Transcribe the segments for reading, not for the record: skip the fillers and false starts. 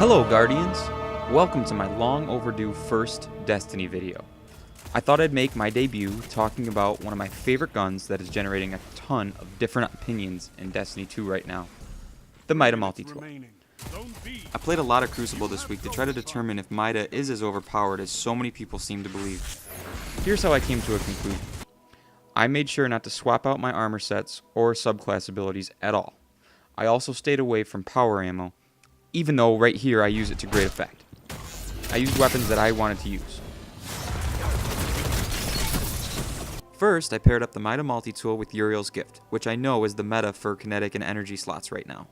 Hello Guardians! Welcome to my long overdue first Destiny video. I thought I'd make my debut talking about one of my favorite guns that is generating a ton of different opinions in Destiny 2 right now, the Mida multi-tool. I played a lot of Crucible this week to try to determine if Mida is as overpowered as so many people seem to believe. Here's how I came to a conclusion. I made sure not to swap out my armor sets or subclass abilities at all. I also stayed away from power ammo, even though right here I use it to great effect. I used weapons that I wanted to use. First, I paired up the Mida multi-tool with Uriel's Gift, which I know is the meta for kinetic and energy slots right now.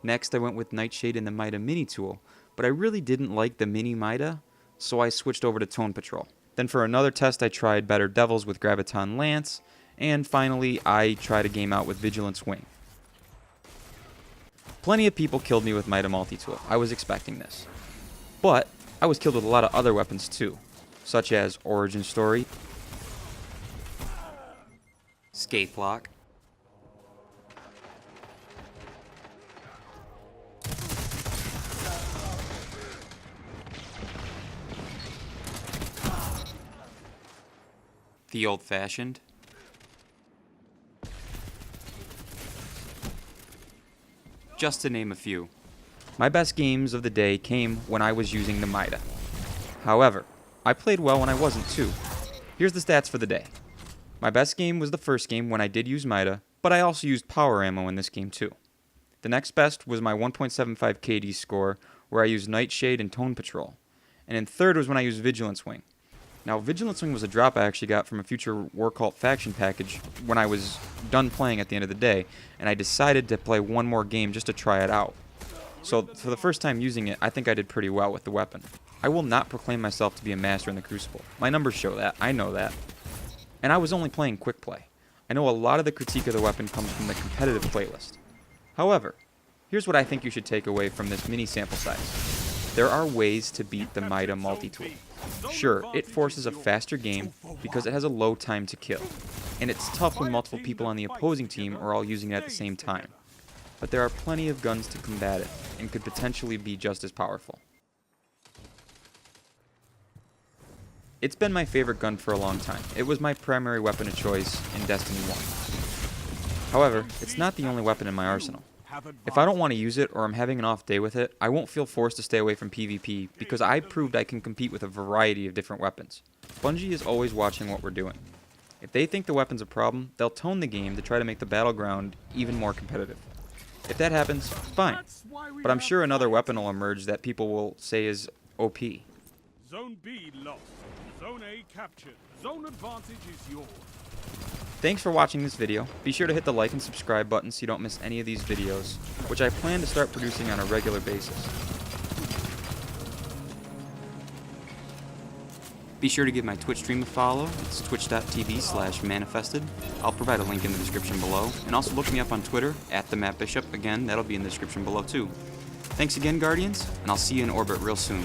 Next, I went with Nightshade and the Mida mini tool, but I really didn't like the mini Mida, so I switched over to Tone Patrol. Then for another test, I tried Better Devils with Graviton Lance, and finally, I tried a game out with Vigilance Wing. Plenty of people killed me with Mida multi-tool. I was expecting this. But I was killed with a lot of other weapons too, such as Origin Story, Scathe Block, the Old-Fashioned, just to name a few. My best games of the day came when I was using the Mida. However, I played well when I wasn't too. Here's the stats for the day. My best game was the first game when I did use Mida, but I also used power ammo in this game too. The next best was my 1.75 KD score, where I used Nightshade and Tone Patrol. And in third was when I used Vigilance Wing. Now, Vigilance Wing was a drop I actually got from a future War Cult faction package when I was done playing at the end of the day, and I decided to play one more game just to try it out. So, for the first time using it, I think I did pretty well with the weapon. I will not proclaim myself to be a master in the Crucible. My numbers show that, I know that. And I was only playing quick play. I know a lot of the critique of the weapon comes from the competitive playlist. However, here's what I think you should take away from this mini sample size. There are ways to beat the Mida multi-tool. Sure, it forces a faster game because it has a low time to kill, and it's tough when multiple people on the opposing team are all using it at the same time. But there are plenty of guns to combat it, and could potentially be just as powerful. It's been my favorite gun for a long time. It was my primary weapon of choice in Destiny 1. However, it's not the only weapon in my arsenal. If I don't want to use it or I'm having an off day with it, I won't feel forced to stay away from PvP because I proved I can compete with a variety of different weapons. Bungie is always watching what we're doing. If they think the weapon's a problem, they'll tone the game to try to make the battleground even more competitive. If that happens, fine. But I'm sure another weapon will emerge that people will say is OP. Zone B lost. Zone A captured. Zone advantage is yours. Thanks for watching this video. Be sure to hit the like and subscribe button so you don't miss any of these videos, which I plan to start producing on a regular basis. Be sure to give my Twitch stream a follow. It's twitch.tv/manifested. I'll provide a link in the description below. And also look me up on Twitter, @TheMapBishop. Again, that'll be in the description below too. Thanks again, Guardians, and I'll see you in orbit real soon.